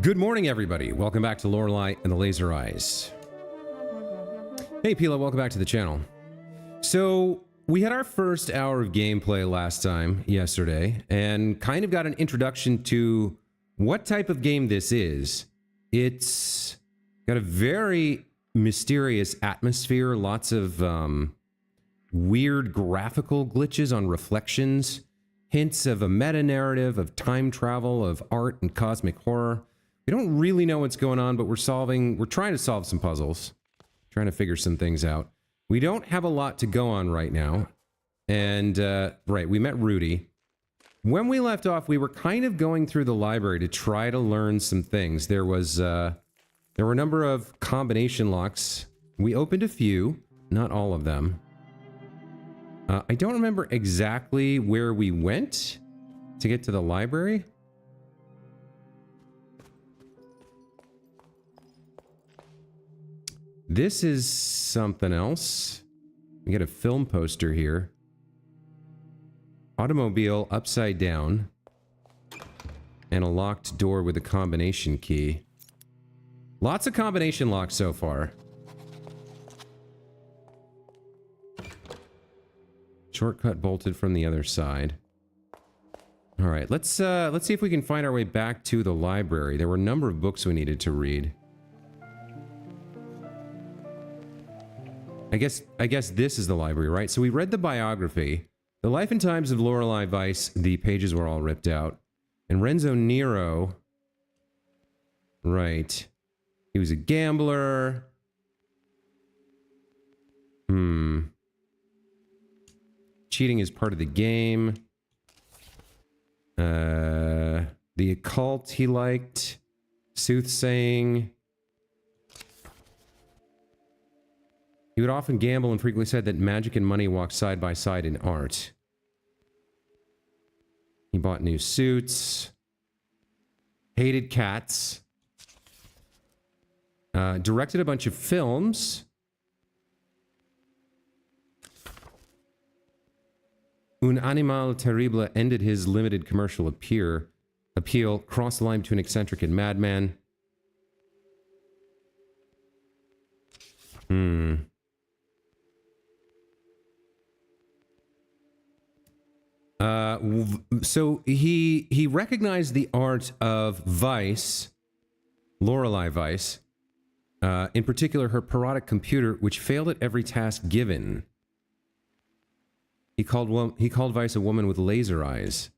Good morning, everybody. Welcome back to Lorelei and the Laser Eyes. Hey, Pila, welcome back to the channel. So, we had our first hour of gameplay last time, yesterday, and kind of got an introduction to what type of game this is. It's got a very mysterious atmosphere, lots of weird graphical glitches on reflections, hints of a meta-narrative, of time travel, of art and cosmic horror. We don't really know what's going on, but we're trying to solve some puzzles, trying to figure some things out. We don't have a lot to go on right now. And, right, we met Rudy. When we left off, we were kind of going through the library to try to learn some things. There were a number of combination locks. We opened a few, not all of them. I don't remember exactly where we went to get to the library. This is something else. We get a film poster here. Automobile upside down. And a locked door with a combination key. Lots of combination locks so far. Shortcut bolted from the other side. All right, let's see if we can find our way back to the library. There were a number of books we needed to read. I guess this is the library, right? So we read the biography. The Life and Times of Lorelei Weiss, the pages were all ripped out. And Renzo Nero, right. He was a gambler. Cheating is part of the game. The occult he liked. Soothsaying. He would often gamble and frequently said that magic and money walk side by side in art. He bought new suits. Hated cats. Directed a bunch of films. Un Animal Terrible ended his limited commercial appeal, crossed the line between eccentric and madman. So he recognized the art of Weiss, Lorelei Weiss, in particular her parodic computer, which failed at every task given. He called Weiss a woman with laser eyes.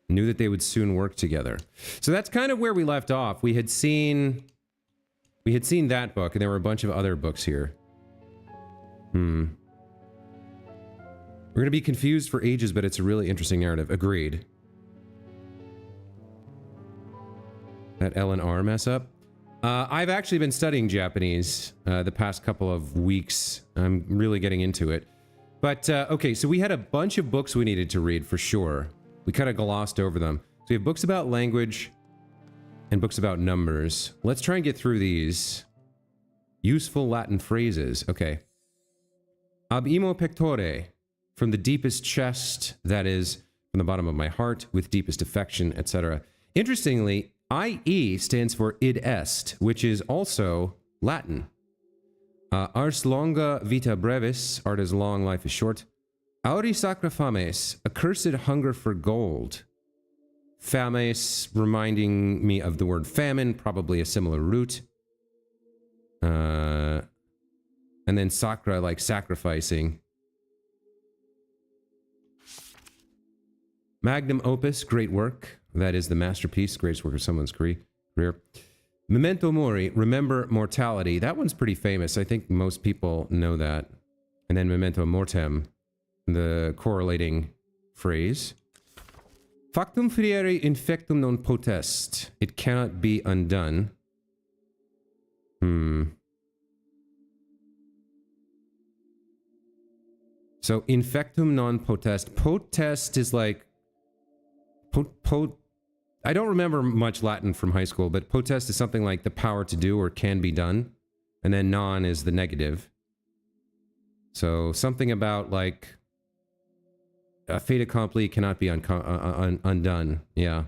Knew that they would soon work together. So that's kind of where we left off. We had seen that book, and there were a bunch of other books here. We're going to be confused for ages, but it's a really interesting narrative. Agreed. That L and R mess up. I've actually been studying Japanese the past couple of weeks. I'm really getting into it. But, okay, so we had a bunch of books we needed to read, for sure. We kind of glossed over them. So we have books about language and books about numbers. Let's try and get through these. Useful Latin phrases. Okay. Ab imo pectore. From the deepest chest, that is, from the bottom of my heart, with deepest affection, etc. Interestingly, IE stands for id est, which is also Latin. Ars longa vita brevis, art is long, life is short. Auri sacra fames, accursed hunger for gold. Fames, reminding me of the word famine, probably a similar root. And then sacra, like sacrificing. Magnum opus, great work. That is the masterpiece, greatest work of someone's career. Memento mori, remember mortality. That one's pretty famous. I think most people know that. And then memento mortem, the correlating phrase. Factum feriere infectum non potest. It cannot be undone. So infectum non potest. Potest is like I don't remember much Latin from high school, but potest is something like the power to do or can be done. And then non is the negative. So something about like a fait accompli cannot be undone. Yeah.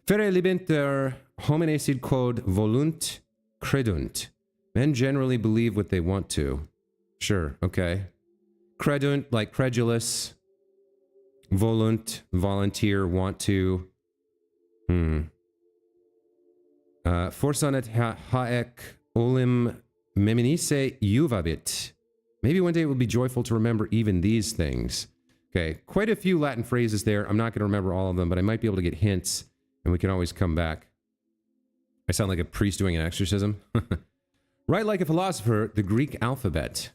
Fere libenter homines id quod volunt credunt. Men generally believe what they want to. Sure, okay. Credunt, like credulous. Volunt, volunteer, want to. Forsanet haec olim meminisse juvabit. Maybe one day it will be joyful to remember even these things. Okay, quite a few Latin phrases there. I'm not going to remember all of them, but I might be able to get hints, and we can always come back. I sound like a priest doing an exorcism. Write like a philosopher, the Greek alphabet.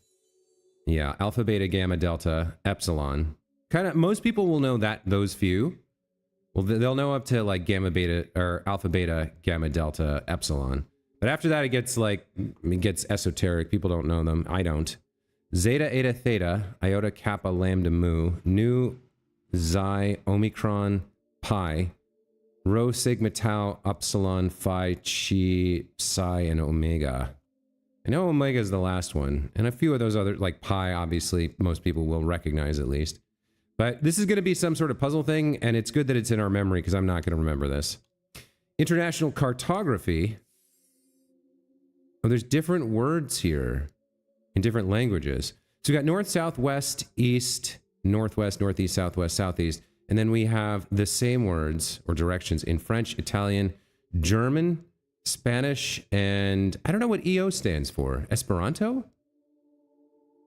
Yeah, alpha, beta, gamma, delta, epsilon. Kind of, most people will know that, those few. Well, they'll know up to like gamma, beta, or alpha, beta, gamma, delta, epsilon. But after that, it gets esoteric. People don't know them. I don't. Zeta, eta, theta, iota, kappa, lambda, mu, nu, xi, omicron, pi, rho, sigma, tau, epsilon, phi, chi, psi, and omega. I know omega is the last one, and a few of those other, like pi, obviously, most people will recognize at least. But this is going to be some sort of puzzle thing, and it's good that it's in our memory, because I'm not going to remember this. International cartography. Oh, there's different words here in different languages. So we got north, south, west, east, northwest, northeast, southwest, southeast, and then we have the same words or directions in French, Italian, German, Spanish, and I don't know what EO stands for. Esperanto?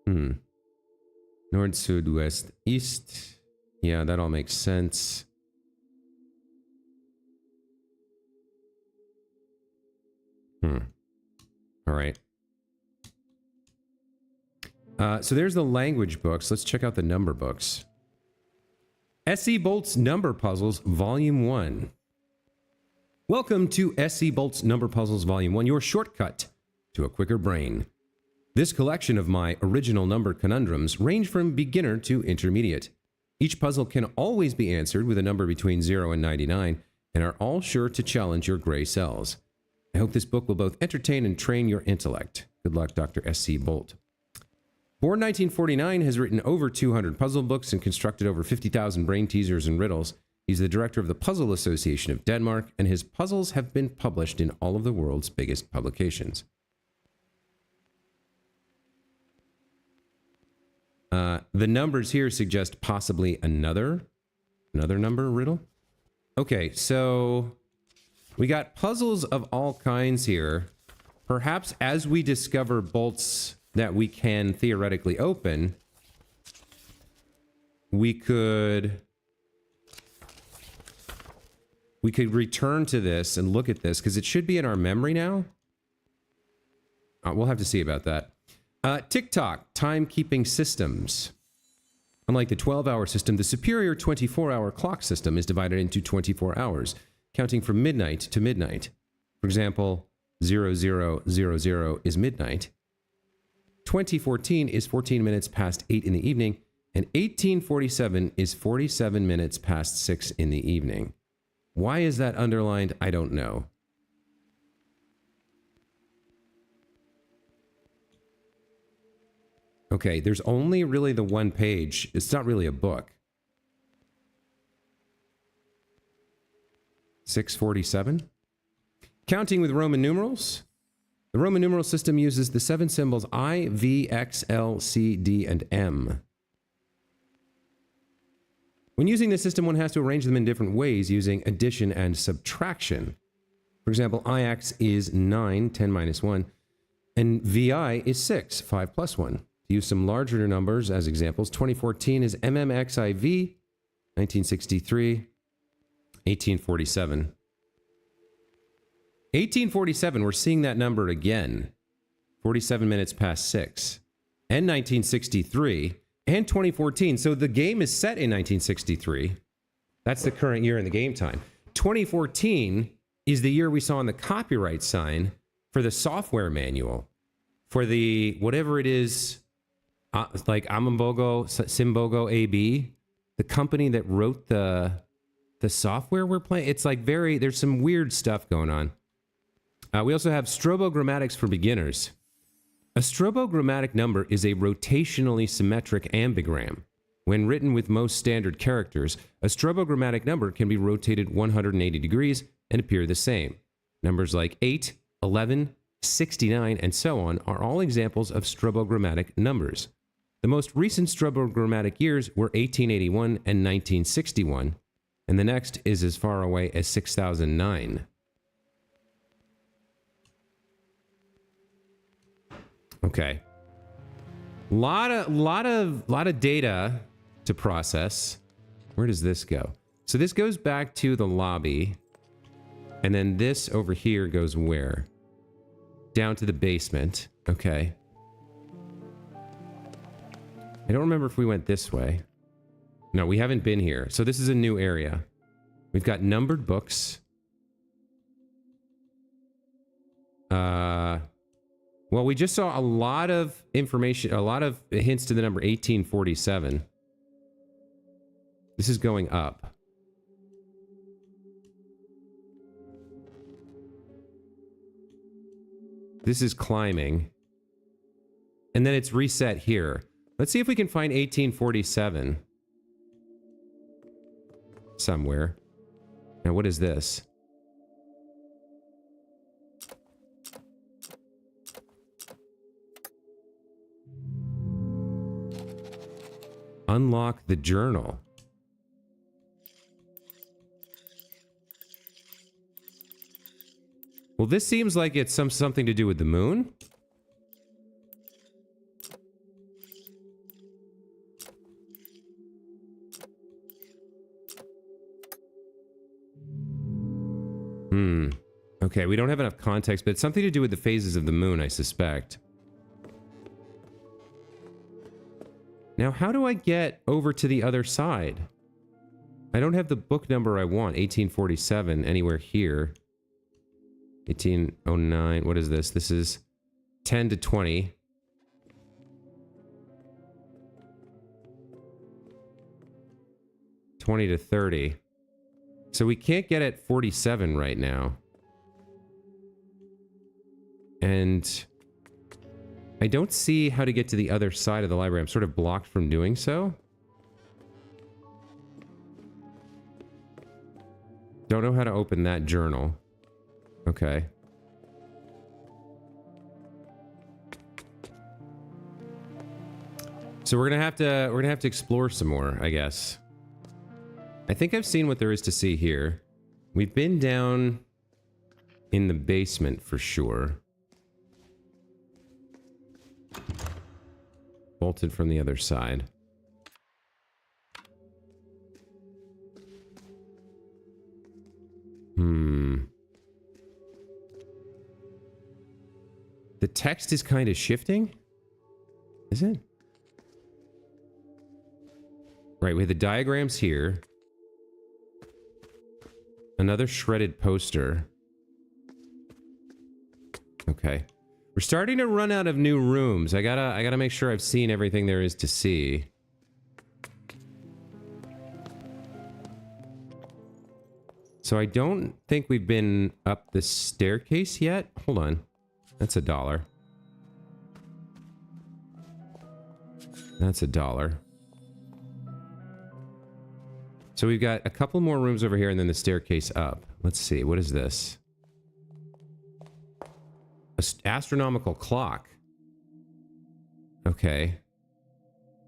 North, south, west, east. Yeah, that all makes sense. All right. So there's the language books. Let's check out the number books. S.E. Bolt's Number Puzzles, Volume 1. Welcome to S.E. Bolt's Number Puzzles Volume 1, your shortcut to a quicker brain. This collection of my original number conundrums range from beginner to intermediate. Each puzzle can always be answered with a number between 0 and 99, and are all sure to challenge your gray cells. I hope this book will both entertain and train your intellect. Good luck, Dr. S.C. Bolt. Born 1949, has written over 200 puzzle books and constructed over 50,000 brain teasers and riddles. He's the director of the Puzzle Association of Denmark, and his puzzles have been published in all of the world's biggest publications. The numbers here suggest possibly another number riddle. Okay, so we got puzzles of all kinds here. Perhaps as we discover bolts that we can theoretically open, we could return to this and look at this, because it should be in our memory now. We'll have to see about that. TikTok, timekeeping systems. Unlike the 12-hour system, the superior 24-hour clock system is divided into 24 hours, counting from midnight to midnight. For example, 0000 is midnight. 2014 is 14 minutes past 8 in the evening, and 1847 is 47 minutes past 6 in the evening. Why is that underlined? I don't know. Okay, there's only really the one page. It's not really a book. 647. Counting with Roman numerals. The Roman numeral system uses the 7 symbols I, V, X, L, C, D, and M. When using this system, one has to arrange them in different ways using addition and subtraction. For example, IX is 9, 10 minus 1, and VI is 6, 5 plus 1. To use some larger numbers as examples, 2014 is MMXIV, 1963, 1847. 1847, we're seeing that number again. 47 minutes past 6. And 1963, and 2014. So the game is set in 1963. That's the current year in the game time. 2014 is the year we saw on the copyright sign for the software manual. For the, whatever it is, like Amambogo, Simbogo AB, the company that wrote the software we're playing. It's like there's some weird stuff going on. We also have strobogrammatics for beginners. A strobogrammatic number is a rotationally symmetric ambigram. When written with most standard characters, a strobogrammatic number can be rotated 180 degrees and appear the same. Numbers like 8, 11, 69, and so on are all examples of strobogrammatic numbers. The most recent strobogrammatic years were 1881 and 1961, and the next is as far away as 6009. Okay. Lot of data to process. Where does this go? So this goes back to the lobby. And then this over here goes where? Down to the basement. Okay. I don't remember if we went this way. No, we haven't been here. So this is a new area. We've got numbered books. Well, we just saw a lot of information, a lot of hints to the number 1847. This is going up. This is climbing. And then it's reset here. Let's see if we can find 1847 somewhere. Now, what is this? Unlock the journal. Well, this seems like it's something to do with the moon. Okay, we don't have enough context, but it's something to do with the phases of the moon, I suspect. Now, how do I get over to the other side? I don't have the book number I want, 1847, anywhere here. 1809, what is this? This is 10 to 20. $20 to $30. So we can't get at 47 right now. And I don't see how to get to the other side of the library. I'm sort of blocked from doing so. Don't know how to open that journal. Okay. So we're gonna have to explore some more, I guess. I think I've seen what there is to see here. We've been down in the basement for sure. Bolted from the other side. The text is kind of shifting? Is it? Right, we have the diagrams here. Another shredded poster. Okay. We're starting to run out of new rooms. I gotta make sure I've seen everything there is to see. So I don't think we've been up the staircase yet. Hold on. That's $1. That's $1. So we've got a couple more rooms over here and then the staircase up. Let's see. What is this? An astronomical clock. Okay.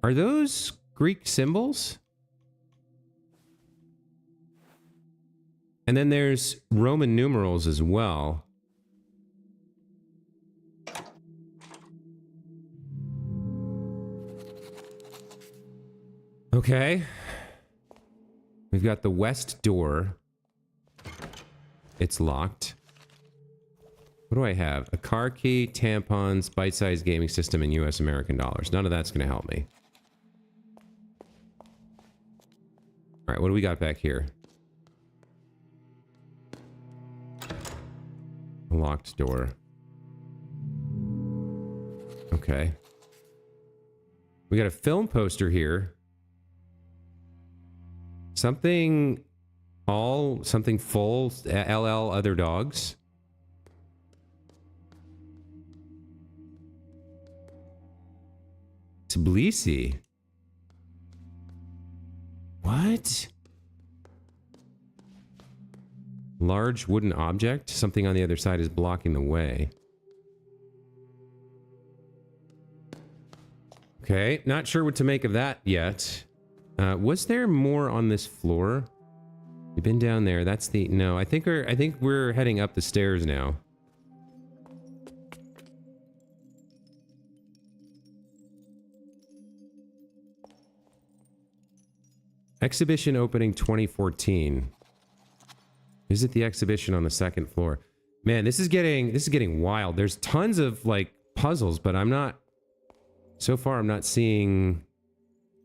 Are those Greek symbols? And then there's Roman numerals as well. Okay. We've got the west door. It's locked. What do I have? A car key, tampons, bite-sized gaming system, and US American dollars. None of that's going to help me. All right, what do we got back here? A locked door. Okay. We got a film poster here. Something full, LL other dogs. Tbilisi. What? Large wooden object. Something on the other side is blocking the way. Okay, not sure what to make of that yet. Was there more on this floor? We've been down there. That's the... No, I think we're heading up the stairs now. Exhibition opening 2014. Visit the exhibition on the second floor. Man, this is getting wild. There's tons of like puzzles, but so far I'm not seeing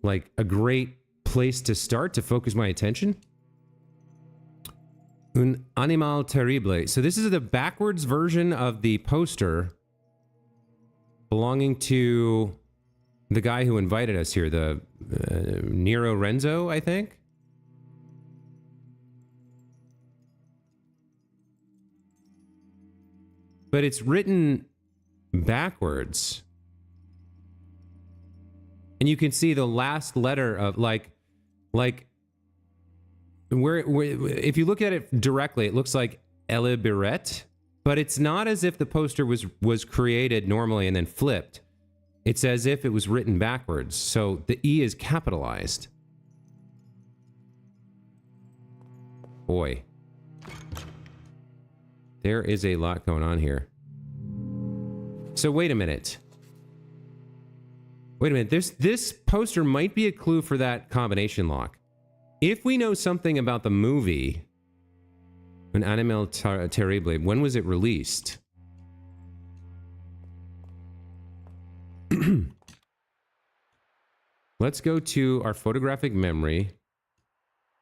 like a great place to start to focus my attention. Un animal terrible. So this is the backwards version of the poster belonging to the guy who invited us here, the Nero Renzo, I think. But it's written backwards. And you can see the last letter of like where if you look at it directly, it looks like Elibiret, but it's not as if the poster was created normally and then flipped. It's as if it was written backwards. So the E is capitalized. Boy. There is a lot going on here. So wait a minute. Wait a minute. This poster might be a clue for that combination lock. If we know something about the movie, An Animal Terrible, when was it released? Let's go to our photographic memory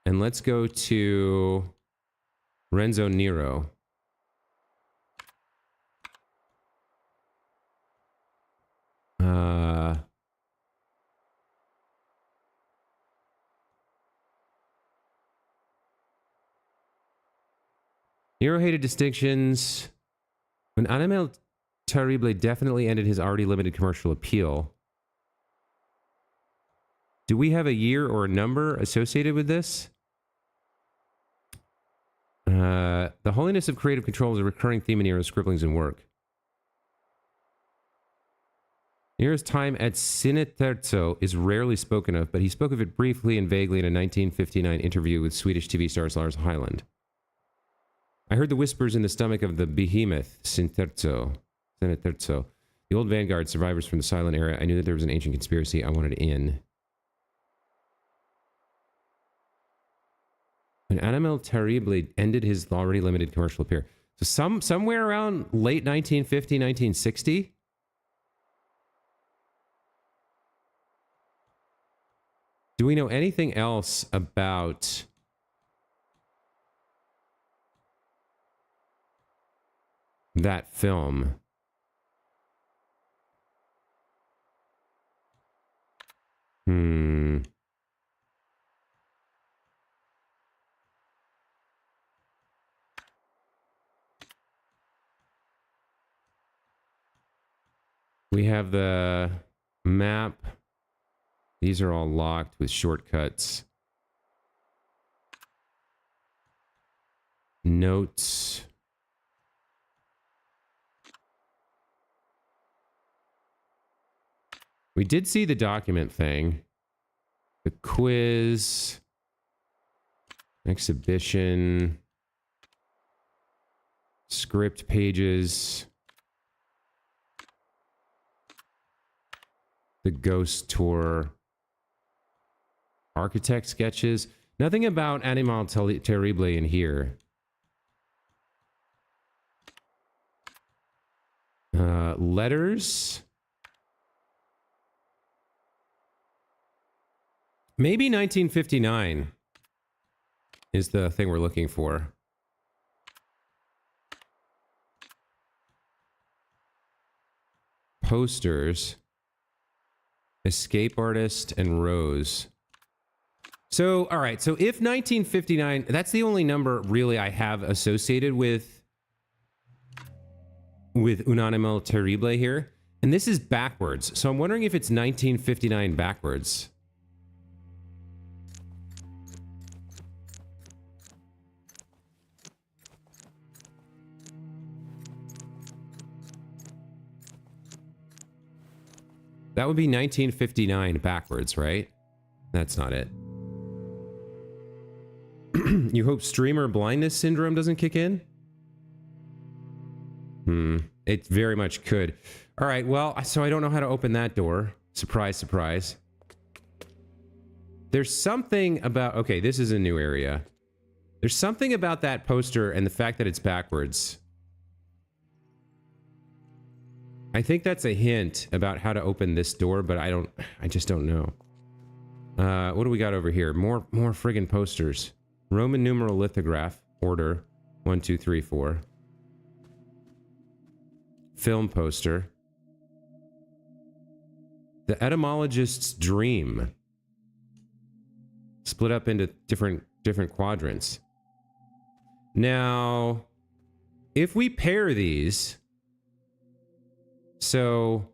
and let's go to Renzo Nero. Nero hated distinctions. When Animal Terrible definitely ended his already limited commercial appeal. Do we have a year or a number associated with this? The holiness of creative control is a recurring theme in Nero's scribblings and work. Nero's time at Cineterzo is rarely spoken of, but he spoke of it briefly and vaguely in a 1959 interview with Swedish TV star Lars Hyland. I heard the whispers in the stomach of the behemoth, Cineterzo. The old vanguard, survivors from the silent era. I knew that there was an ancient conspiracy I wanted in. When Animal Terrible ended his already limited commercial appeal. So somewhere around late 1950, 1960? Do we know anything else about that film? We have the map. These are all locked with shortcuts. Notes. We did see the document thing. The quiz. Exhibition. Script pages. The ghost tour. Architect sketches. Nothing about Animal Terrible in here. Letters. Maybe 1959 is the thing we're looking for. Posters. Escape Artist and Rose. So, all right. So if 1959, that's the only number really I have associated with Un Animal Terrible here. And this is backwards. So I'm wondering if it's 1959 backwards. That would be 1959 backwards, right? That's not it. You hope streamer blindness syndrome doesn't kick in? It very much could. All right, well, so I don't know how to open that door. Surprise, surprise. There's something about... Okay, this is a new area. There's something about that poster and the fact that it's backwards. I think that's a hint about how to open this door, but I just don't know. What do we got over here? More friggin' posters. Roman numeral lithograph. Order. 1, 2, 3, 4. Film poster. The etymologist's dream. Split up into different quadrants. Now, if we pair these, so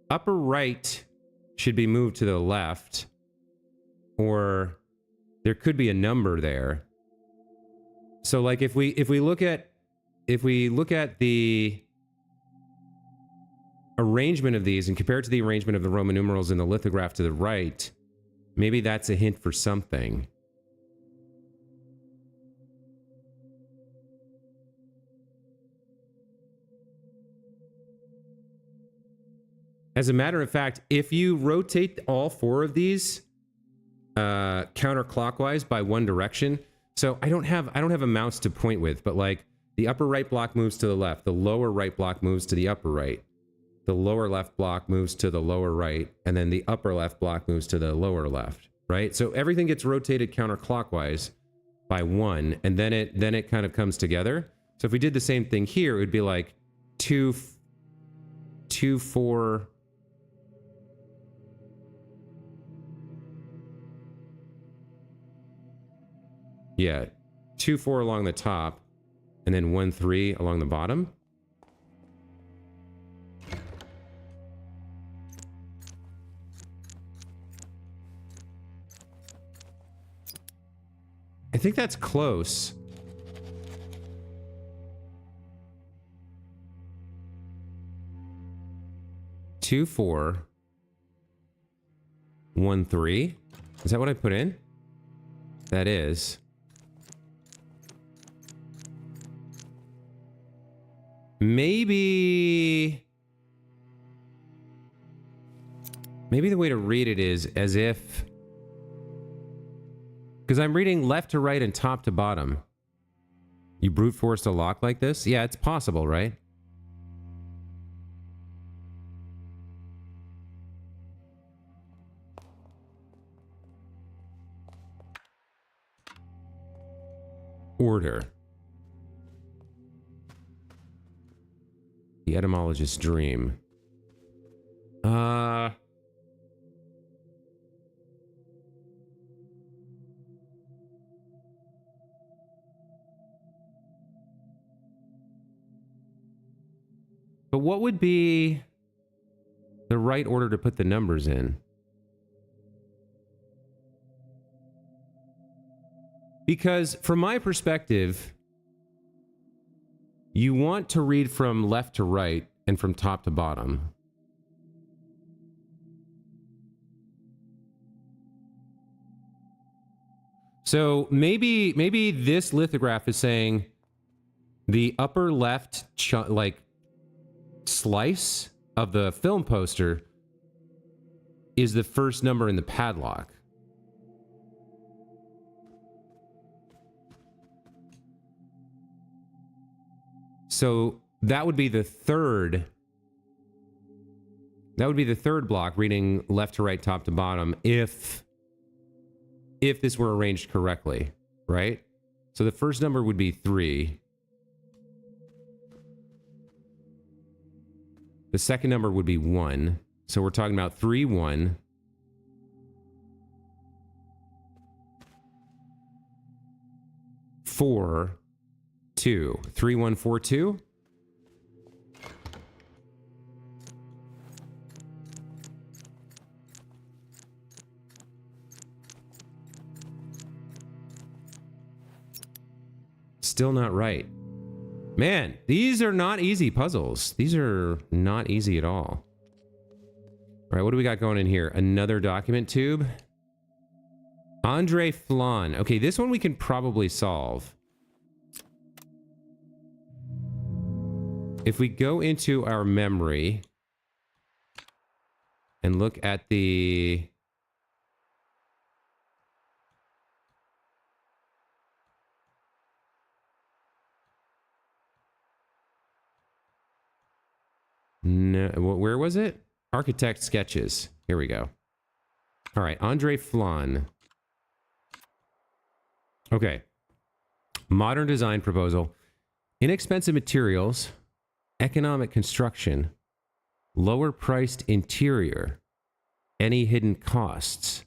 upper right should be moved to the left, or there could be a number there. So like if we look at the arrangement of these and compare it to the arrangement of the Roman numerals in the lithograph to the right, maybe that's a hint for something. As a matter of fact, if you rotate all 4 of these counterclockwise by one direction, so I don't have a mouse to point with, but like the upper right block moves to the left, the lower right block moves to the upper right, the lower left block moves to the lower right, and then the upper left block moves to the lower left, right? So everything gets rotated counterclockwise by 1, and then it kind of comes together. So if we did the same thing here, it would be like 2, 4. Yeah, 2, 4 along the top, and then 1, 3 along the bottom. I think that's close. Two, 4, 1, 3. Is that what I put in? That is. Maybe the way to read it is as if, because I'm reading left to right and top to bottom. You brute forced a lock like this? Yeah, it's possible, right? Order. The etymologist's dream. But what would be the right order to put the numbers in? Because from my perspective, you want to read from left to right and from top to bottom. So maybe this lithograph is saying the upper left slice of the film poster is the first number in the padlock. So that would be the third. That would be the third block, reading left to right, top to bottom, if this were arranged correctly, right? So the first number would be 3. The second number would be 1. So we're talking about 3, 1. 4, 2. 3, 1, 4, 2. Still not right. Man, these are not easy puzzles. These are not easy at all. All right, what do we got going in here? Another document tube. Andre Flan. Okay, this one we can probably solve. If we go into our memory and look at the... No, where was it? Architect sketches. Here we go. All right, Andre Flan. Okay. Modern design proposal. Inexpensive materials, economic construction, lower priced interior, any hidden costs.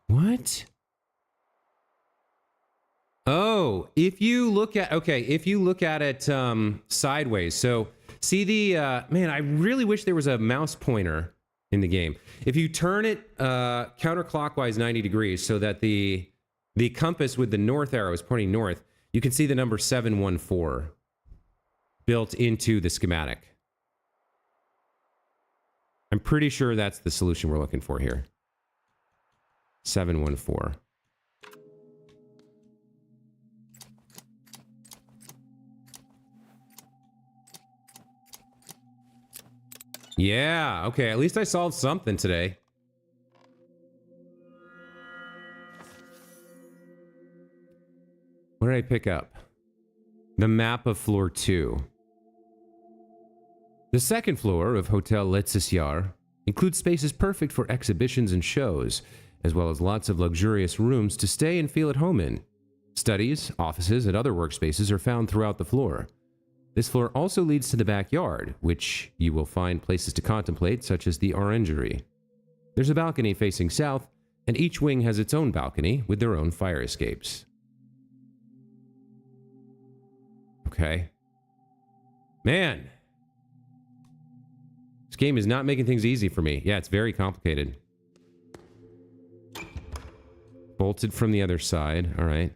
What? Oh, if you look at, okay, if you look at it sideways. So see the, man, I really wish there was a mouse pointer in the game. If you turn it counterclockwise 90 degrees so that the compass with the north arrow is pointing north, you can see the number 714 built into the schematic. I'm pretty sure that's the solution we're looking for here. 714. Yeah, okay, at least I solved something today. What did I pick up? The map of floor 2. The second floor of Hotel Letzisjar includes spaces perfect for exhibitions and shows, as well as lots of luxurious rooms to stay and feel at home in. Studies, offices, and other workspaces are found throughout the floor. This floor also leads to the backyard, which you will find places to contemplate, such as the orangery. There's a balcony facing south, and each wing has its own balcony with their own fire escapes. Okay. Man. This game is not making things easy for me. Yeah, it's very complicated. Bolted from the other side. All right.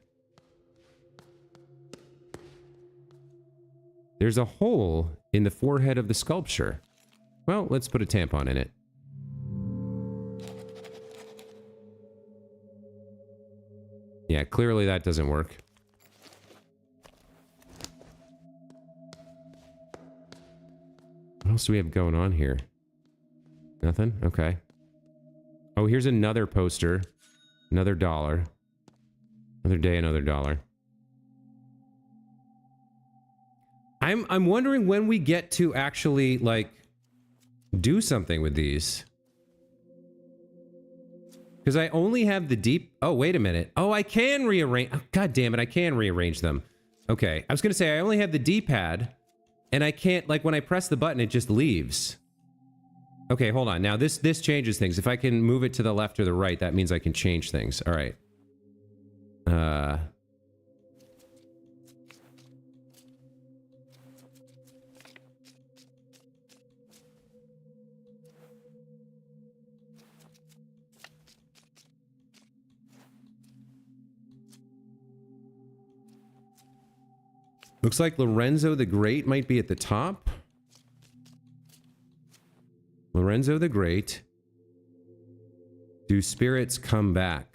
There's a hole in the forehead of the sculpture. Well, let's put a tampon in it. Yeah, clearly that doesn't work. What else do we have going on here? Nothing? Okay. Oh, here's another poster. Another dollar. Another day, another dollar. I'm wondering when we get to actually, like, do something with these. Because I only have the deep... Oh, wait a minute. Oh, I can rearrange... Oh, God damn it, I can rearrange them. Okay, I was going to say, I only have the D-pad, and I can't... Like, when I press the button, it just leaves. Okay, hold on. Now, this changes things. If I can move it to the left or the right, that means I can change things. All right. Looks like Lorenzo the Great might be at the top. Lorenzo the Great. Do spirits come back?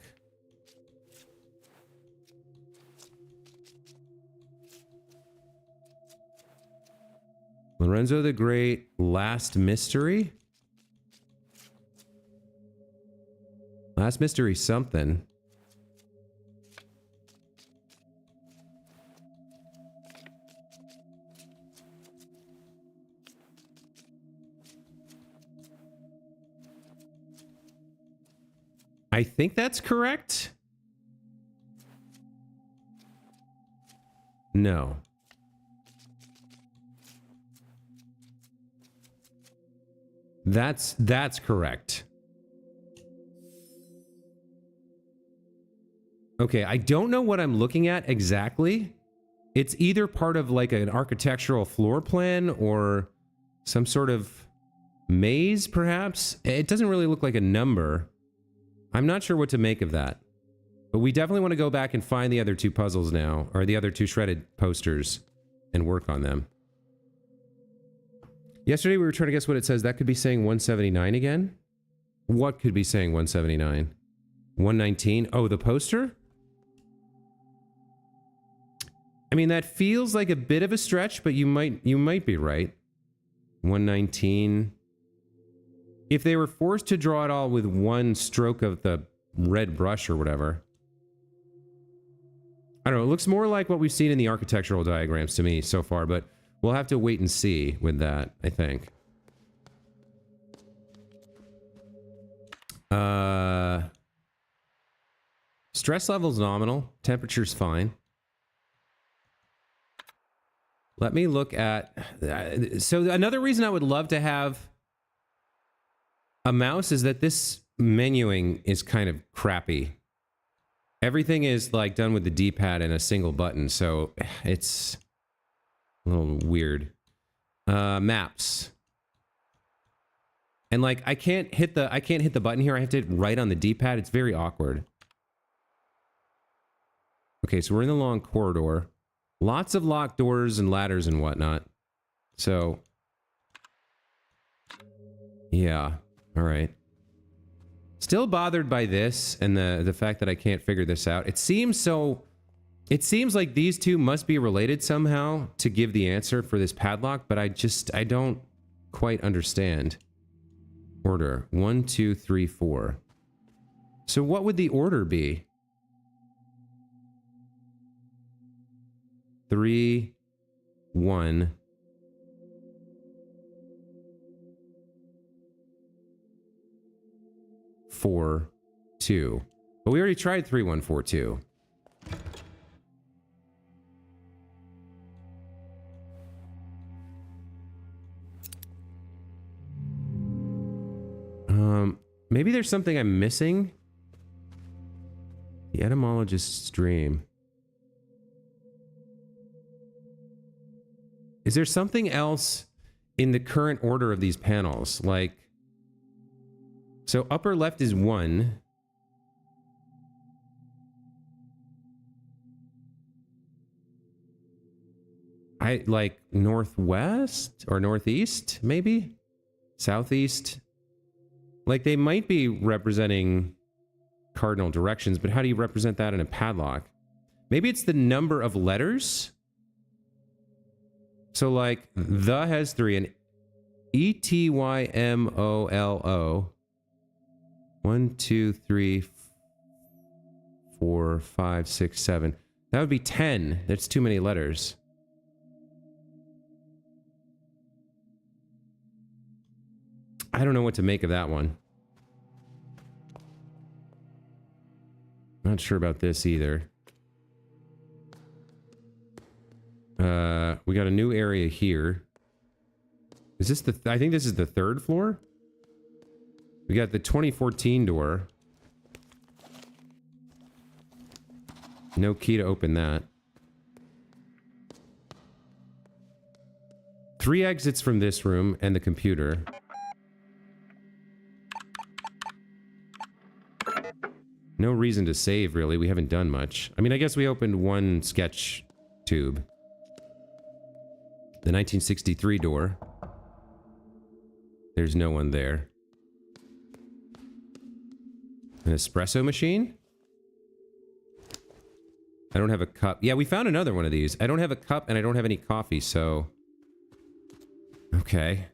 Lorenzo the Great, last mystery? Last mystery something. I think that's correct. No. That's correct. Okay, I don't know what I'm looking at exactly. It's either part of like an architectural floor plan or some sort of maze, perhaps. It doesn't really look like a number. I'm not sure what to make of that. But we definitely want to go back and find the other two puzzles now, or the other two shredded posters, and work on them. Yesterday we were trying to guess what it says. That could be saying 179 again. What could be saying 179? 119? Oh, the poster? I mean, that feels like a bit of a stretch, but you might be right. 119. If they were forced to draw it all with one stroke of the red brush or whatever. I don't know. It looks more like what we've seen in the architectural diagrams to me so far, but we'll have to wait and see with that, I think. Stress level's nominal. Temperature's fine. Let me look at... So another reason I would love to have a mouse is that this menuing is kind of crappy. Everything is like done with the D-pad and a single button, so it's a little weird. Maps. And like I can't hit the button here. I have to hit right on the D-pad. It's very awkward. Okay, so we're in the long corridor. Lots of locked doors and ladders and whatnot. So yeah, all right. Still bothered by this and the fact that I can't figure this out. It seems like these two must be related somehow to give the answer for this padlock, but I don't quite understand. Order 1, 2, 3, 4. So what would the order be? 3, 1. 4, 2. But we already tried 3, 1, 4, 2. Maybe there's something I'm missing. The etymologist's dream. Is there something else in the current order of these panels? Like, so upper left is 1. I like northwest or northeast, maybe? Southeast? Like they might be representing cardinal directions, but how do you represent that in a padlock? Maybe it's the number of letters. So like the has 3 and ETYMOLO. 1, 2, 3, 4, 5, 6, 7. That would be 10. That's too many letters. I don't know what to make of that one. Not sure about this either. We got a new area here. Is this the... I think this is the 3rd floor? We got the 2014 door. No key to open that. 3 exits from this room and the computer. No reason to save, really. We haven't done much. I mean, I guess we opened one sketch tube. The 1963 door. There's no one there. An espresso machine? I don't have a cup. Yeah, we found another one of these. I don't have a cup and I don't have any coffee, so... Okay.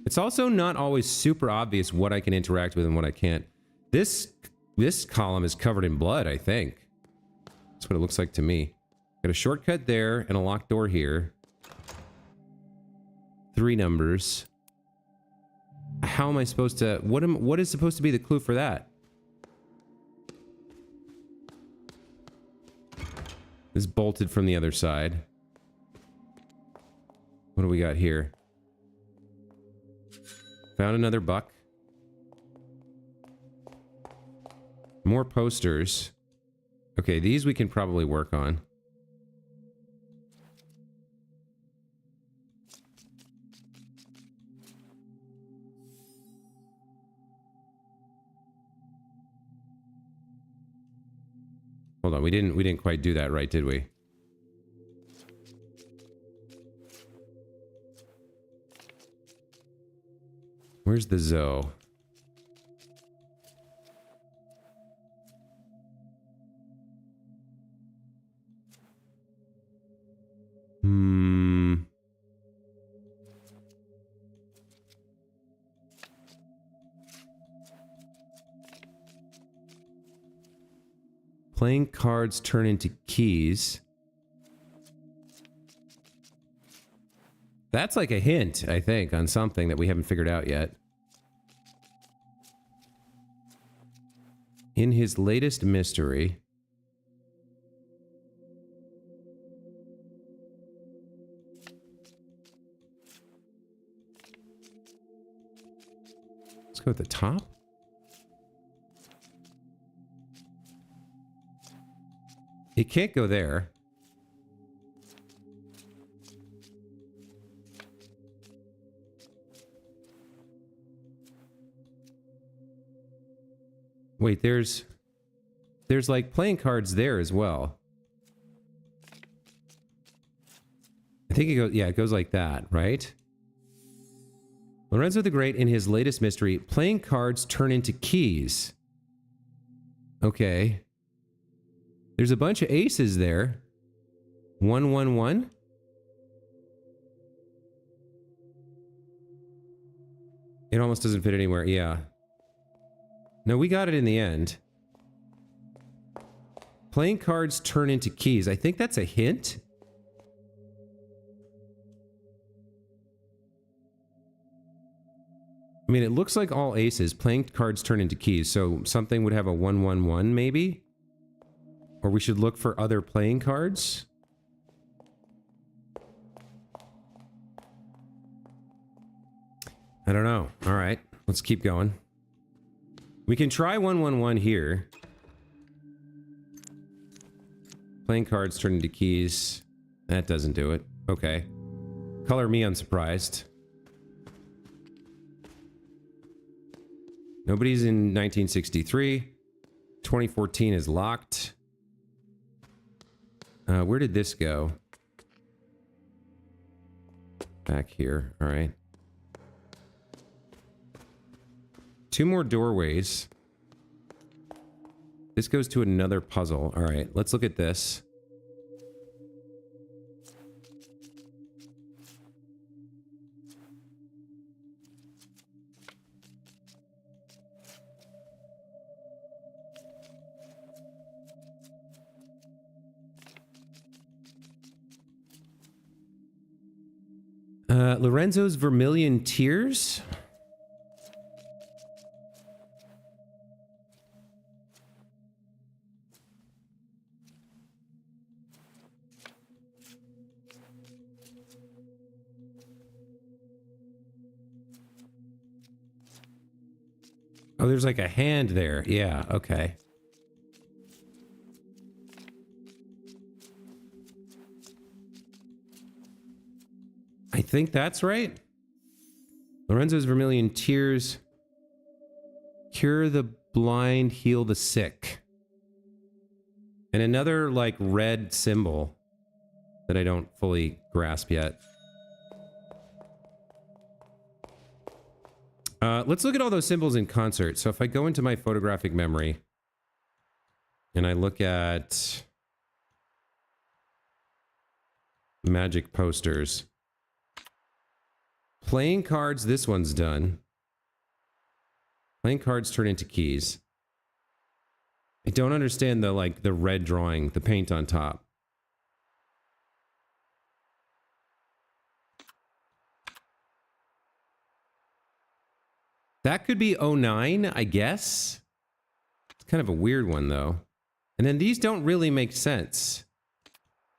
It's also not always super obvious what I can interact with and what I can't. This column is covered in blood, I think. That's what it looks like to me. Got a shortcut there and a locked door here. 3 numbers. How am I supposed to... What is supposed to be the clue for that? This bolted from the other side. What do we got here? Found another buck. More posters. Okay, these we can probably work on. Hold on, we didn't quite do that right, did we? Where's the Zoe? Playing cards turn into keys. That's like a hint, I think, on something that we haven't figured out yet. In his latest mystery... Let's go at the top. It can't go there. Wait, there's like playing cards there as well. I think it goes, yeah, it goes like that, right? Lorenzo the Great, in his latest mystery, playing cards turn into keys. Okay. There's a bunch of aces there. 111. It almost doesn't fit anywhere. Yeah. No, we got it in the end. Playing cards turn into keys. I think that's a hint. I mean, it looks like all aces. Playing cards turn into keys. So something would have a 111 maybe? Or we should look for other playing cards? I don't know. All right, let's keep going. We can try 111 here. Playing cards turn into keys. That doesn't do it. Okay. Color me unsurprised. Nobody's in 1963. 2014 is locked. Where did this go? Back here. All right. 2 more doorways. This goes to another puzzle. All right, let's look at this. Lorenzo's Vermilion Tears? Oh, there's like a hand there. Yeah, okay. I think that's right. Lorenzo's Vermilion Tears. Cure the blind, heal the sick. And another, like, red symbol that I don't fully grasp yet. Let's look at all those symbols in concert. So if I go into my photographic memory and I look at magic posters, playing cards, this one's done. Playing cards turn into keys. I don't understand the, like, the red drawing, the paint on top. That could be 09, I guess. It's kind of a weird one, though. And then these don't really make sense.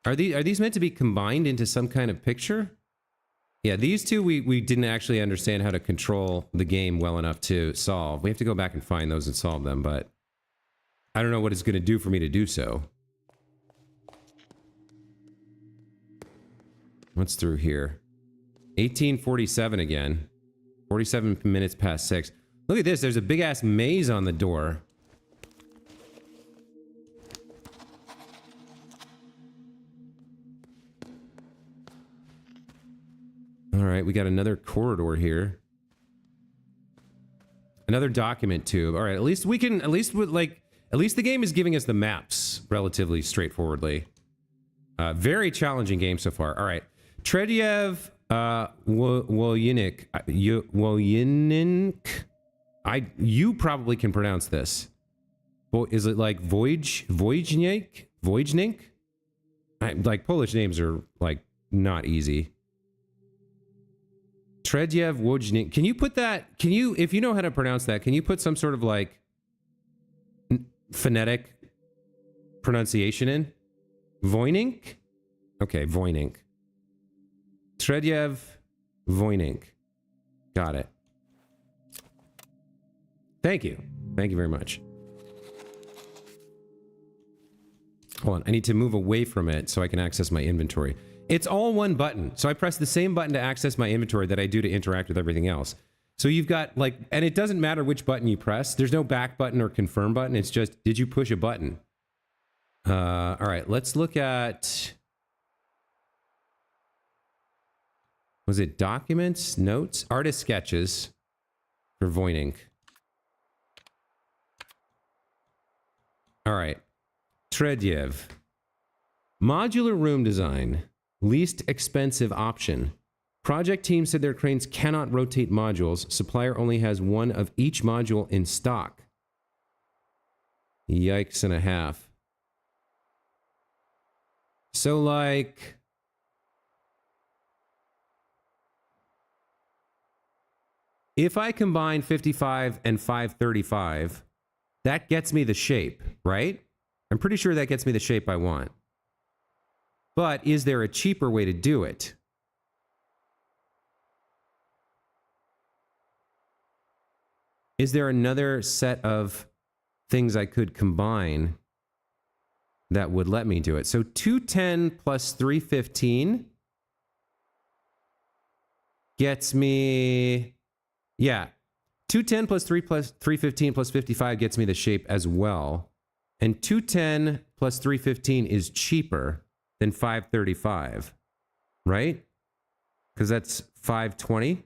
Are these meant to be combined into some kind of picture? Yeah, these two we didn't actually understand how to control the game well enough to solve. We have to go back and find those and solve them, but I don't know what it's going to do for me to do so. What's through here? 1847 again. 47 minutes past 6. Look at this. There's a big-ass maze on the door. All right, we got another corridor here. Another document tube. All right, at least we can, at least the game is giving us the maps relatively straightforwardly. Very challenging game so far. All right. Tredyev Wolynik. You probably can pronounce this. Is it like Wojciech? Like Polish names are like not easy. Tredyev Wojciech. Can you put that? Can you, if you know how to pronounce that, can you put some sort of like phonetic pronunciation in? Voynink? Okay, Voynink. Tredyev Voynink. Got it. Thank you. Thank you very much. Hold on, I need to move away from it so I can access my inventory. It's all one button. So I press the same button to access my inventory that I do to interact with everything else. So you've got like, and it doesn't matter which button you press. There's no back button or confirm button. It's just, did you push a button? All right, let's look at, was it documents, notes, artist sketches for Voynink. All right, Tredyev. Modular room design, least expensive option. Project team said their cranes cannot rotate modules. Supplier only has one of each module in stock. Yikes and a half. So like, if I combine 55 and 535, that gets me the shape, right? I'm pretty sure that gets me the shape I want. But is there a cheaper way to do it? Is there another set of things I could combine that would let me do it? So 210 plus 315 gets me, yeah, 210 plus 315 plus 55 gets me the shape as well. And 210 plus 315 is cheaper than 535, right? Because that's 520.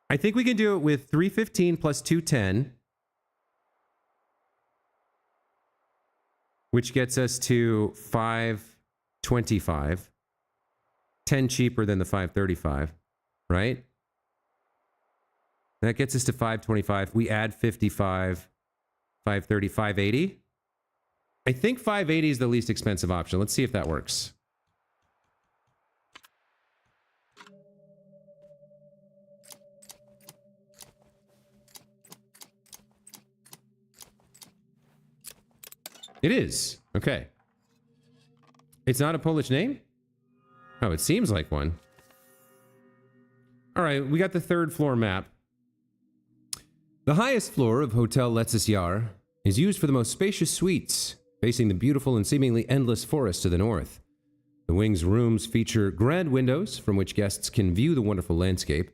I think we can do it with 315 plus 210, which gets us to 525. 10 cheaper than the 535, right? That gets us to 525. We add 55, 530, 580. I think 580 is the least expensive option. Let's see if that works. It is. Okay. It's not a Polish name? Oh, it seems like one. All right, we got the third floor map. The highest floor of Hotel Letzes Jahr is used for the most spacious suites, facing the beautiful and seemingly endless forest to the north. The wing's rooms feature grand windows from which guests can view the wonderful landscape.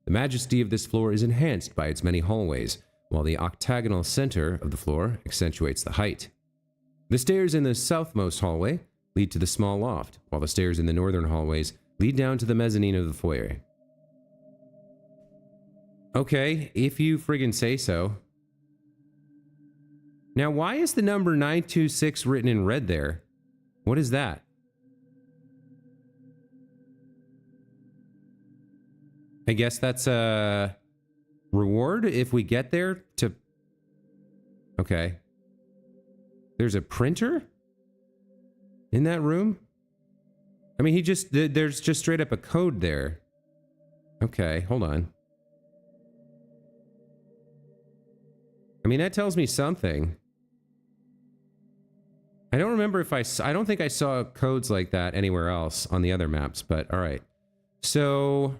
The majesty of this floor is enhanced by its many hallways, while the octagonal center of the floor accentuates the height. The stairs in the southmost hallway lead to the small loft, while the stairs in the northern hallways lead down to the mezzanine of the foyer. Okay, if you friggin' say so. Now, why is the number 926 written in red there? What is that? I guess that's a reward if we get there to... Okay. There's a printer in that room? I mean, there's just straight up a code there. Okay, hold on. I mean, that tells me something. I don't remember if I don't think I saw codes like that anywhere else on the other maps, but all right. So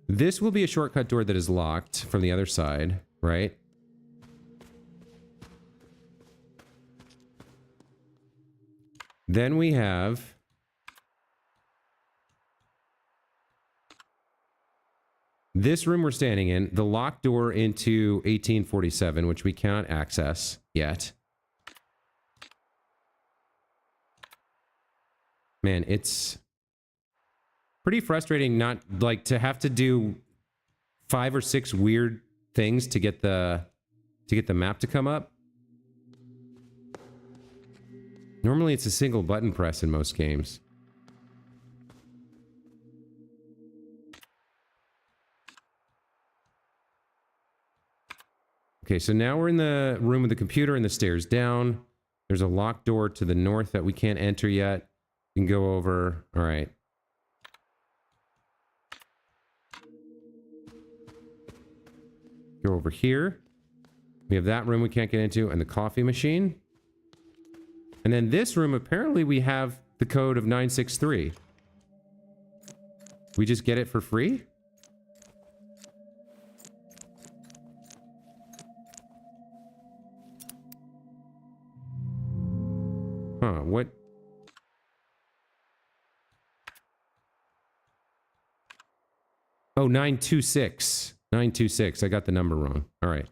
this will be a shortcut door that is locked from the other side, right? Then we have this room we're standing in, the locked door into 1847, which we cannot access yet. Man, it's pretty frustrating not like to have to do 5 or 6 weird things to get the map to come up. Normally it's a single button press in most games. Okay, so now we're in the room with the computer and the stairs down. There's a locked door to the north that we can't enter yet. You can go over. All right. Go over here. We have that room we can't get into and the coffee machine. And then this room, apparently we have the code of 963. We just get it for free? Huh, what? Oh, 926. 926. I got the number wrong. All right.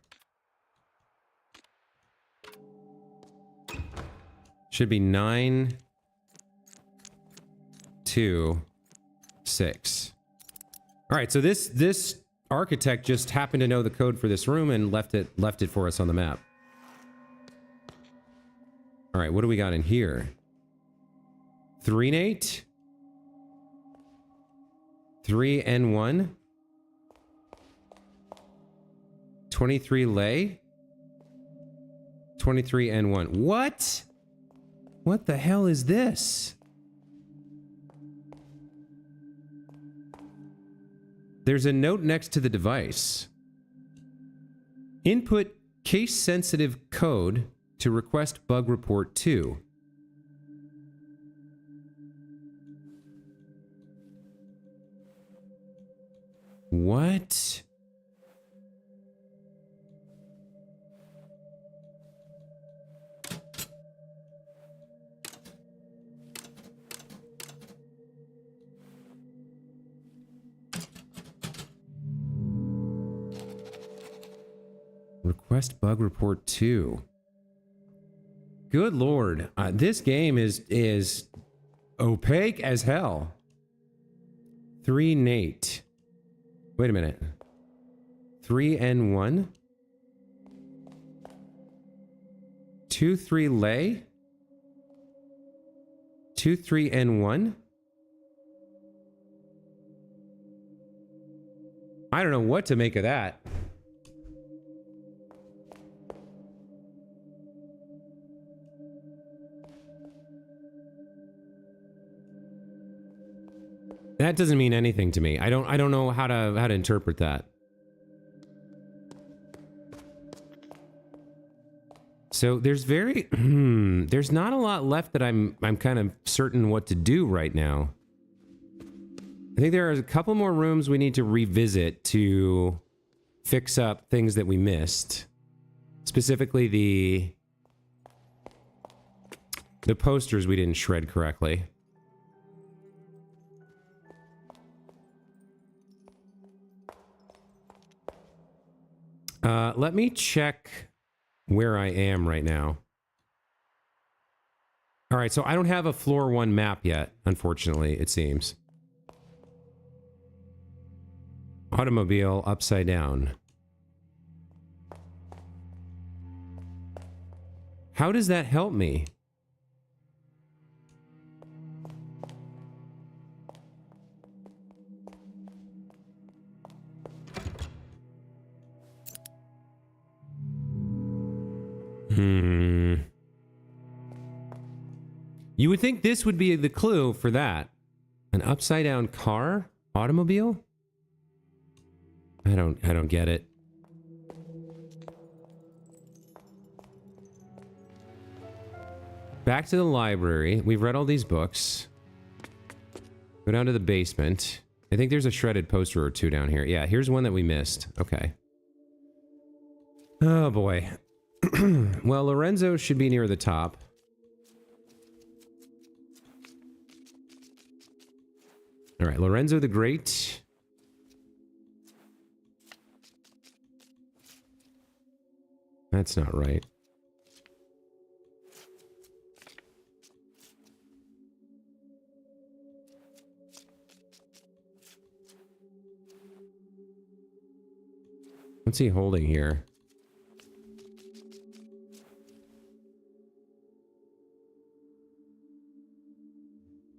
Should be 926. All right, so this architect just happened to know the code for this room and left it for us on the map. All right, what do we got in here? 3-Nate? 3N1? 23 lay? 23N1. What? What the hell is this? There's a note next to the device. Input case-sensitive code to request bug report 2. What? Request bug report 2. Good lord. This game is opaque as hell. 3-Nate. Wait a minute. 3N1? 2-3 lay? 2-3N1? I don't know what to make of that. That doesn't mean anything to me. I don't know how to interpret that. So there's there's not a lot left that I'm kind of certain what to do right now. I think there are a couple more rooms we need to revisit to fix up things that we missed. Specifically the posters we didn't shred correctly. Let me check where I am right now. All right, so I don't have a floor 1 map yet, unfortunately, it seems. Automobile upside down. How does that help me? You would think this would be the clue for that. An upside down car? Automobile? I don't get it. Back to the library. We've read all these books. Go down to the basement. I think there's a shredded poster or two down here. Yeah, here's one that we missed. Okay. Oh boy. Well, Lorenzo should be near the top. All right, Lorenzo the Great. That's not right. What's he holding here?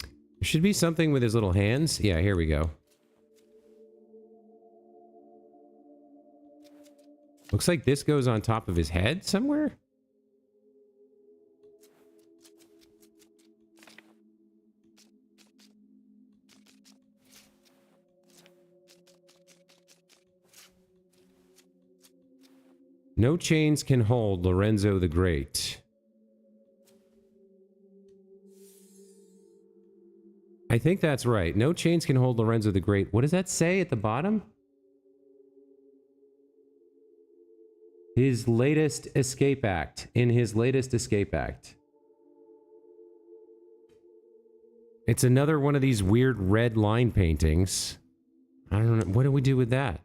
There should be something with his little hands. Yeah, here we go. Looks like this goes on top of his head somewhere. No chains can hold Lorenzo the Great. I think that's right. No chains can hold Lorenzo the Great. What does that say at the bottom? His latest escape act. In his latest escape act. It's another one of these weird red line paintings. I don't know. What do we do with that?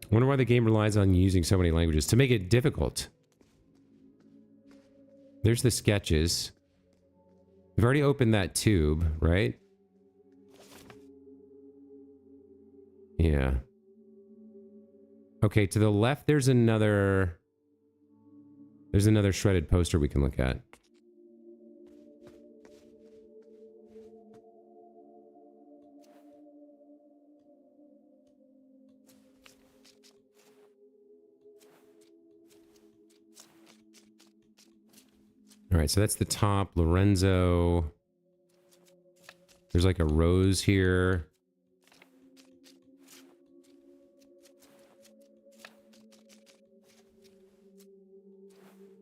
I wonder why the game relies on using so many languages to make it difficult. There's the sketches. We've already opened that tube, right? Yeah. Okay, to the left there's another shredded poster we can look at. All right, so that's the top. Lorenzo. There's like a rose here.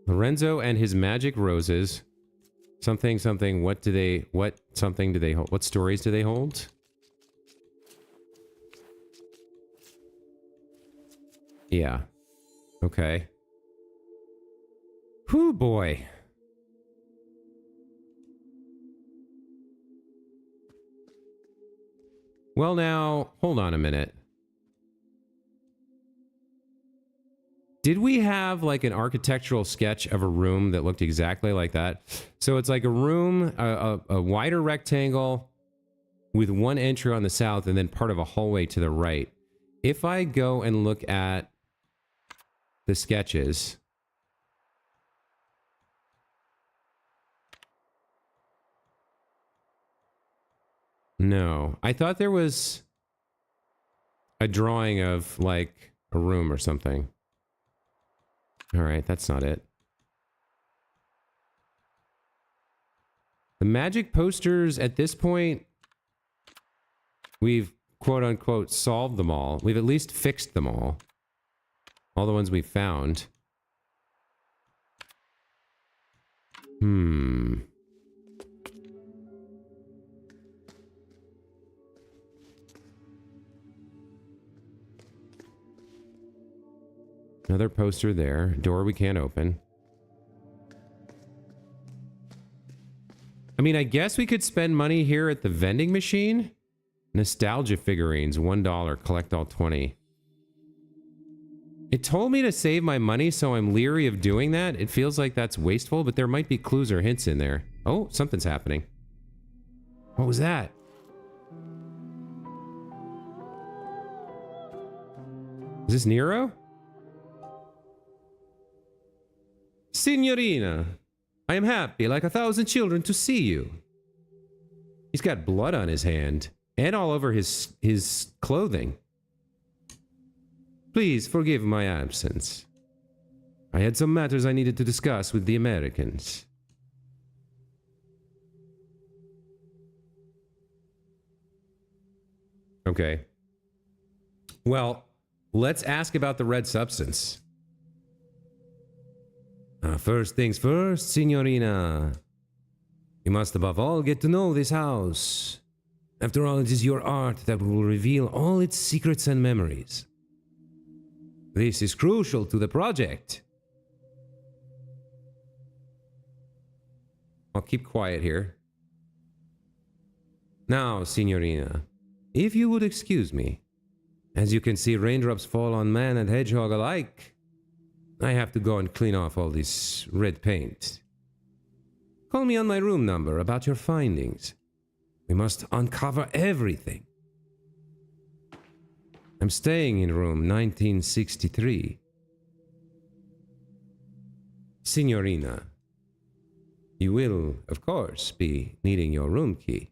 Lorenzo and his magic roses. Something, something, what something do they hold? What stories do they hold? Yeah. Okay. Whew, boy. Well, now, hold on a minute. Did we have like an architectural sketch of a room that looked exactly like that? So it's like a room, a wider rectangle with one entry on the south and then part of a hallway to the right. If I go and look at the sketches... No, I thought there was a drawing of like a room or something. All right, that's not it. The magic posters at this point, we've quote unquote solved them all. We've at least fixed them all. All the ones we found. Another poster there. Door we can't open. I mean, I guess we could spend money here at the vending machine. Nostalgia figurines, $1. Collect all 20. It told me to save my money, so I'm leery of doing that. It feels like that's wasteful, but there might be clues or hints in there. Oh, something's happening. What was that? Is this Nero? Signorina, I am happy like 1,000 children to see you. He's got blood on his hand and all over his clothing. Please forgive my absence. I had some matters I needed to discuss with the Americans. Okay. Well, let's ask about the red substance. First things first, Signorina. You must above all get to know this house. After all, it is your art that will reveal all its secrets and memories. This is crucial to the project. I'll keep quiet here. Now, Signorina, if you would excuse me. As you can see, raindrops fall on man and hedgehog alike. I have to go and clean off all this red paint. Call me on my room number about your findings. We must uncover everything. I'm staying in room 1963. Signorina, you will, of course, be needing your room key.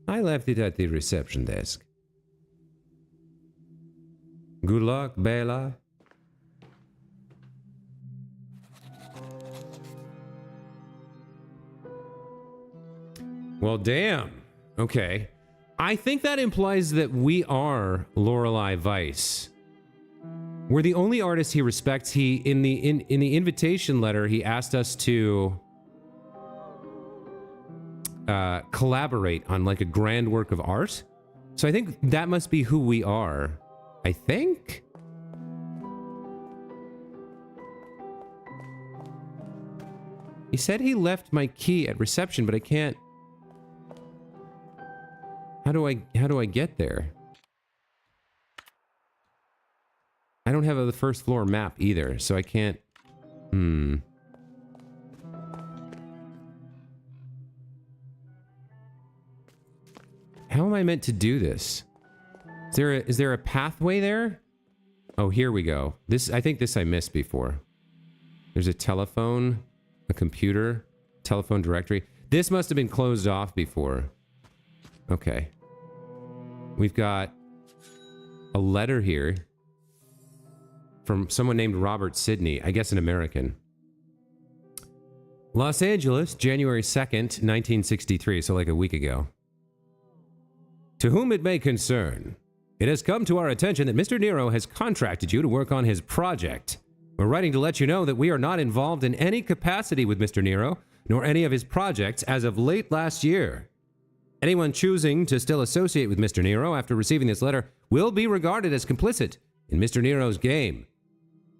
I left it at the reception desk. Good luck, Bella. Well, damn. Okay. I think that implies that we are Lorelei Weiss. We're the only artist he respects. He in the invitation letter, he asked us to collaborate on like a grand work of art. So I think that must be who we are. I think. He said he left my key at reception, but I can't. How do I get there? I don't have the first floor map either, so I can't. How am I meant to do this? Is there a pathway there? Oh, here we go. I think this I missed before. There's a telephone, a computer, telephone directory. This must have been closed off before. Okay. We've got a letter here from someone named Robert Sidney, I guess an American. Los Angeles, January 2nd, 1963, so like a week ago. To whom it may concern, it has come to our attention that Mr. Nero has contracted you to work on his project. We're writing to let you know that we are not involved in any capacity with Mr. Nero, nor any of his projects as of late last year. Anyone choosing to still associate with Mr. Nero after receiving this letter will be regarded as complicit in Mr. Nero's game.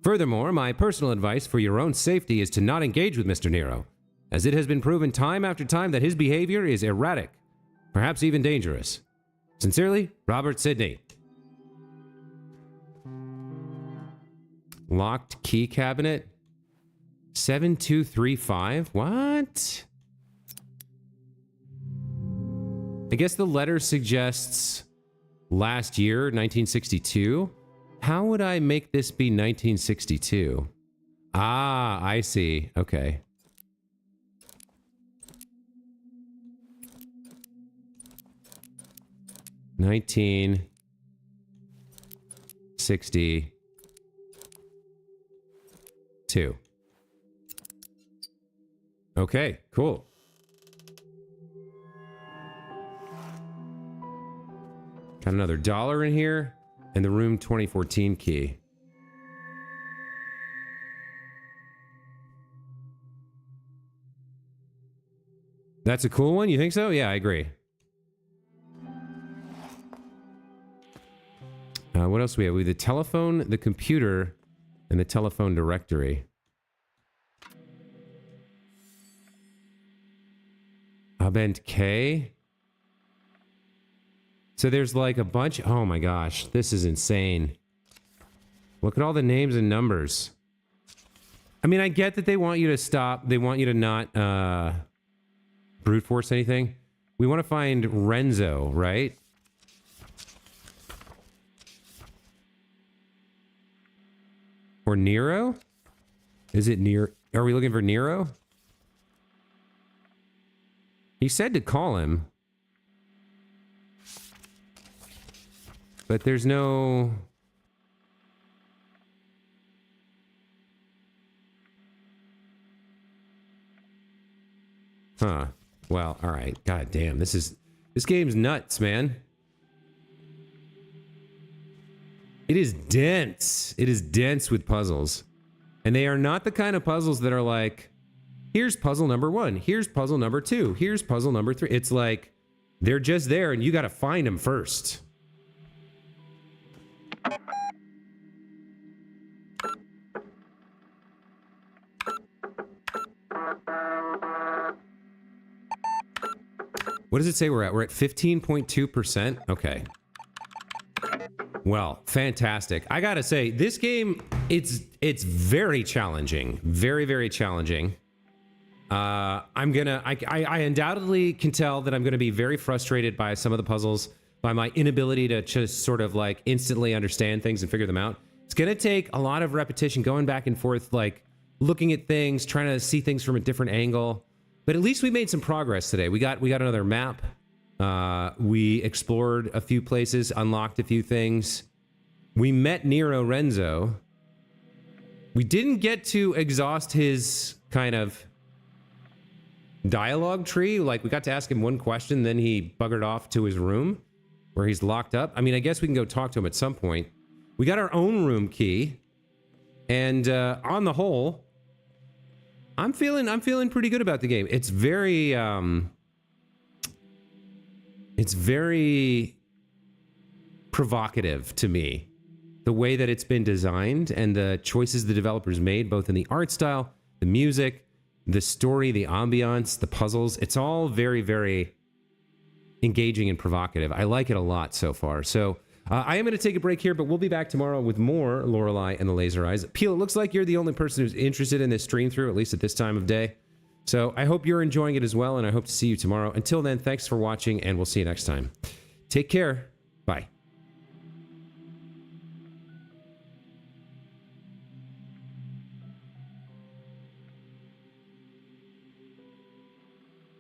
Furthermore, my personal advice for your own safety is to not engage with Mr. Nero, as it has been proven time after time that his behavior is erratic, perhaps even dangerous. Sincerely, Robert Sidney. Locked key cabinet? 7235? What? I guess the letter suggests last year, 1962. How would I make this be 1962? Ah, I see. Okay. $1962. Okay, cool. Got another $1 in here, and the room 2014 key. That's a cool one, you think so? Yeah, I agree. What else do we have? We have the telephone, the computer, and the telephone directory. Abend K. So there's like a bunch. Oh my gosh, this is insane. Look at all the names and numbers. I mean, I get that they want you to stop. They want you to not brute force anything. We want to find Renzo, right? Or Nero? Is it Nero? Are we looking for Nero? He said to call him. But there's no... Huh. Well, all right. God damn, this game's nuts, man. It is dense. It is dense with puzzles. And they are not the kind of puzzles that are like, here's puzzle number 1, here's puzzle number 2, here's puzzle number 3. It's like, they're just there and you gotta find them first. What does it say we're at? We're at 15.2%? Okay. Well, fantastic. I gotta say, this game, it's very challenging. Very, very challenging. I undoubtedly can tell that I'm gonna be very frustrated by some of the puzzles, by my inability to just sort of like instantly understand things and figure them out. It's gonna take a lot of repetition, going back and forth, like looking at things, trying to see things from a different angle. But at least we made some progress today. We got another map. We explored a few places, unlocked a few things. We met Nero Renzo. We didn't get to exhaust his kind of dialogue tree. Like, we got to ask him one question, then he buggered off to his room where he's locked up. I mean, I guess we can go talk to him at some point. We got our own room key, and on the whole, I'm feeling pretty good about the game. It's very provocative to me, the way that it's been designed and the choices the developers made, both in the art style, the music, the story, the ambiance, the puzzles. It's all very, very engaging and provocative. I like it a lot so far. So I am going to take a break here, but we'll be back tomorrow with more Lorelei and the Laser Eyes. Peel, it looks like you're the only person who's interested in this stream through, at least at this time of day. So I hope you're enjoying it as well, and I hope to see you tomorrow. Until then, thanks for watching, and we'll see you next time. Take care. Bye.